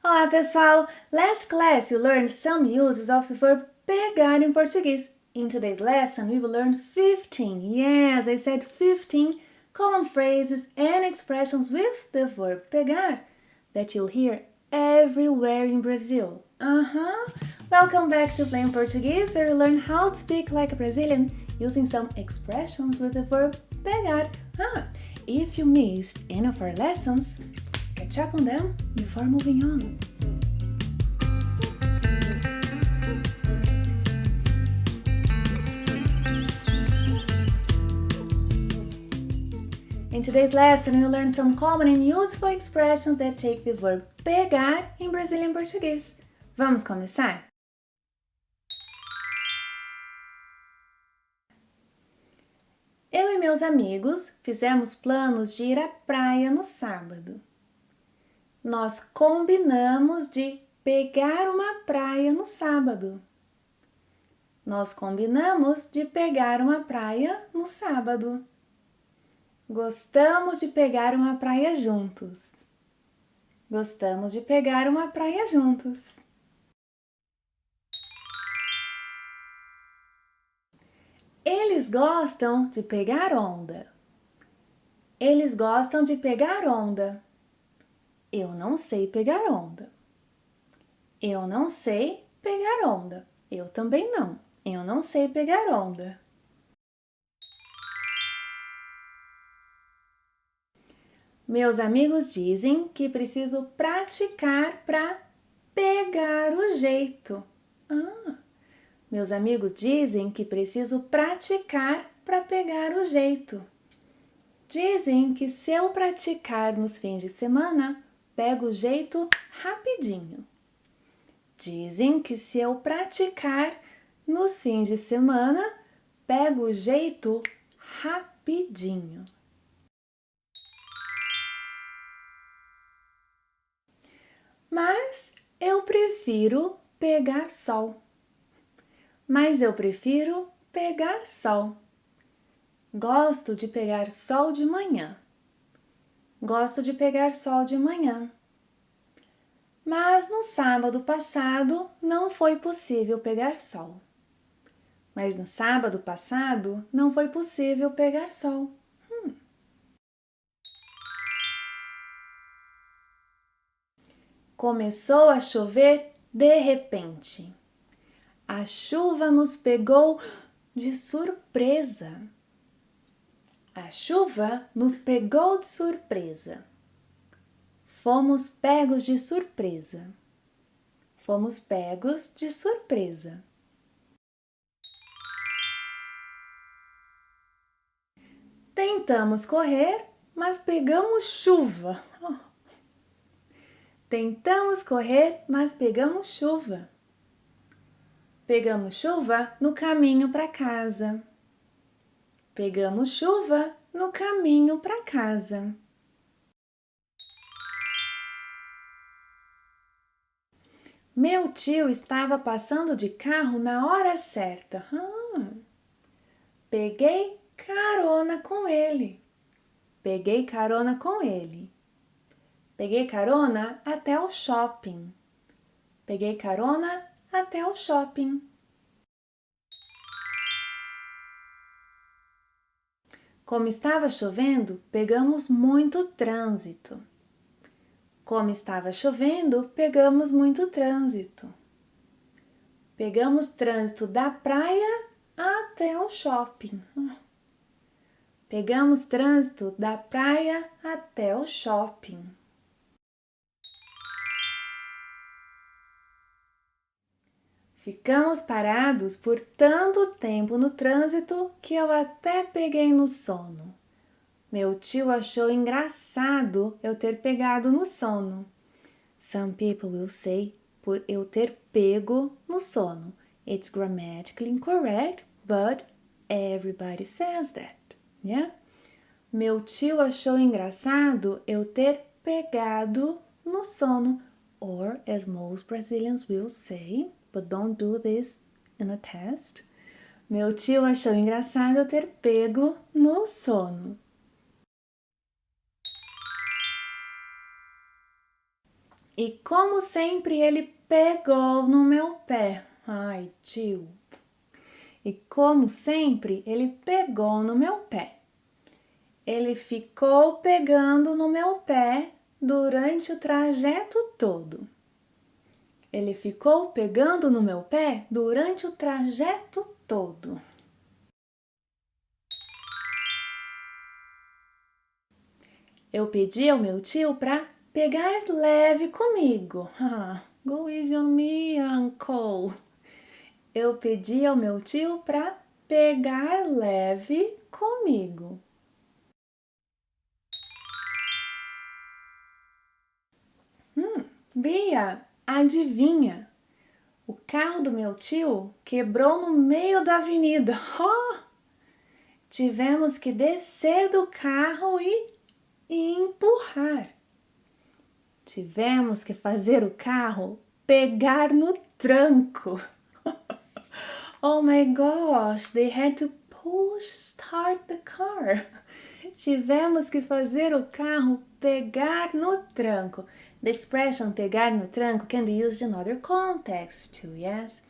Olá, pessoal! Last class you learned some uses of the verb pegar in Portuguese. In today's lesson, we will learn 15, yes, I said 15 common phrases and expressions with the verb pegar that you'll hear everywhere in Brazil. Welcome back to Playing Portuguese, where you learn how to speak like a Brazilian using some expressions with the verb pegar. If you missed any of our lessons, catch up on them before moving on. In today's lesson, we'll learn some common and useful expressions that take the verb pegar in Brazilian Portuguese. Vamos começar? Eu e meus amigos fizemos planos de ir à praia no sábado. Nós combinamos de pegar uma praia no sábado. Nós combinamos de pegar uma praia no sábado. Gostamos de pegar uma praia juntos. Gostamos de pegar uma praia juntos. Eles gostam de pegar onda. Eles gostam de pegar onda. Eu não sei pegar onda. Eu não sei pegar onda. Eu também não. Eu não sei pegar onda. Meus amigos dizem que preciso praticar para pegar o jeito. Meus amigos dizem que preciso praticar para pegar o jeito. Dizem que se eu praticar nos fins de semana, pego o jeito rapidinho. Dizem que se eu praticar nos fins de semana, pego o jeito rapidinho. Mas eu prefiro pegar sol. Mas eu prefiro pegar sol. Gosto de pegar sol de manhã. Gosto de pegar sol de manhã. Mas no sábado passado não foi possível pegar sol. Mas no sábado passado não foi possível pegar sol. Começou a chover de repente. A chuva nos pegou de surpresa. A chuva nos pegou de surpresa. Fomos pegos de surpresa. Fomos pegos de surpresa. Tentamos correr, mas pegamos chuva. Tentamos correr, mas pegamos chuva. Pegamos chuva no caminho para casa. Pegamos chuva no caminho para casa. Meu tio estava passando de carro na hora certa. Peguei carona com ele. Peguei carona com ele. Peguei carona até o shopping. Peguei carona até o shopping. Como estava chovendo, pegamos muito trânsito. Como estava chovendo, pegamos muito trânsito. Pegamos trânsito da praia até o shopping. Pegamos trânsito da praia até o shopping. Ficamos parados por tanto tempo no trânsito que eu até peguei no sono. Meu tio achou engraçado eu ter pegado no sono. Some people will say por eu ter pego no sono. It's grammatically incorrect, but everybody says that, yeah? Meu tio achou engraçado eu ter pegado no sono. Or, as most Brazilians will say, but don't do this in a test. Meu tio achou engraçado eu ter pego no sono. E como sempre ele pegou no meu pé. Ai, tio. E como sempre ele pegou no meu pé. Ele ficou pegando no meu pé durante o trajeto todo. Ele ficou pegando no meu pé durante o trajeto todo. Eu pedi ao meu tio para pegar leve comigo. Go easy on me, uncle. Eu pedi ao meu tio para pegar leve comigo. Bia, adivinha? O carro do meu tio quebrou no meio da avenida. Tivemos que descer do carro e empurrar. Tivemos que fazer o carro pegar no tranco. Oh my gosh, they had to push start the car. Tivemos que fazer o carro pegar no tranco. The expression pegar no tranco can be used in other contexts too, yes?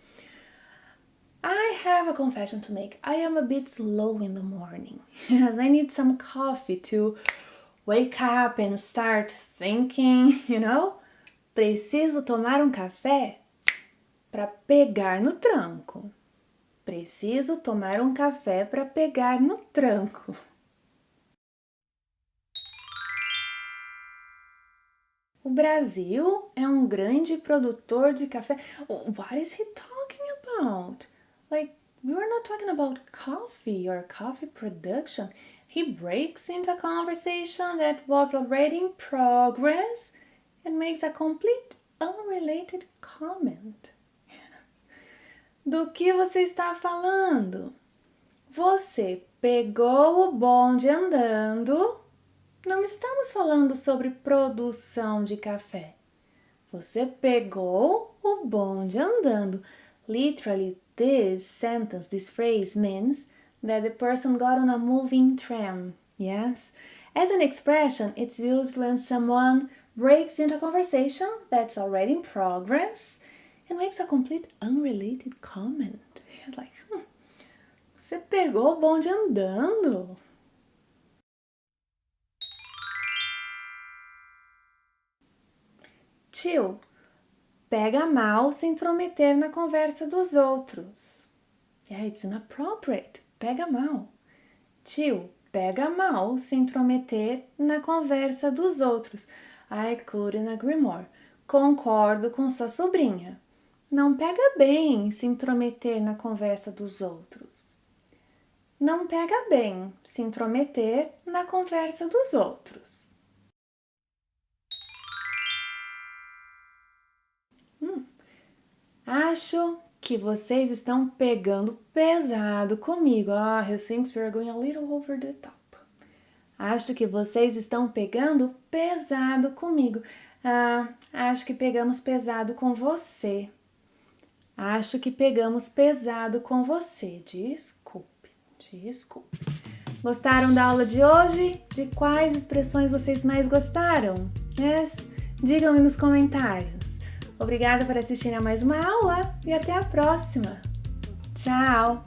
I have a confession to make. I am a bit slow in the morning. Yes, I need some coffee to wake up and start thinking, you know? Preciso tomar um café para pegar no tranco. Preciso tomar um café para pegar no tranco. O Brasil é um grande produtor de café. What is he talking about? Like, we were not talking about coffee or coffee production. He breaks into a conversation that was already in progress and makes a complete unrelated comment. Yes. Do que você está falando? Você pegou o bonde andando? Não estamos falando sobre produção de café. Você pegou o bonde andando. Literally, this phrase means that the person got on a moving tram. Yes? As an expression, it's used when someone breaks into a conversation that's already in progress and makes a complete unrelated comment. Like, você pegou o bonde andando? Tio, pega mal se intrometer na conversa dos outros. Yeah, it's inappropriate. Pega mal. Tio, pega mal se intrometer na conversa dos outros. I couldn't agree more. Concordo com sua sobrinha. Não pega bem se intrometer na conversa dos outros. Não pega bem se intrometer na conversa dos outros. Acho que vocês estão pegando pesado comigo. He thinks we're going a little over the top. Acho que vocês estão pegando pesado comigo. Acho que pegamos pesado com você. Acho que pegamos pesado com você. Desculpe. Gostaram da aula de hoje? De quais expressões vocês mais gostaram? Yes? Digam-me nos comentários. Obrigada por assistir a mais uma aula e até a próxima. Tchau!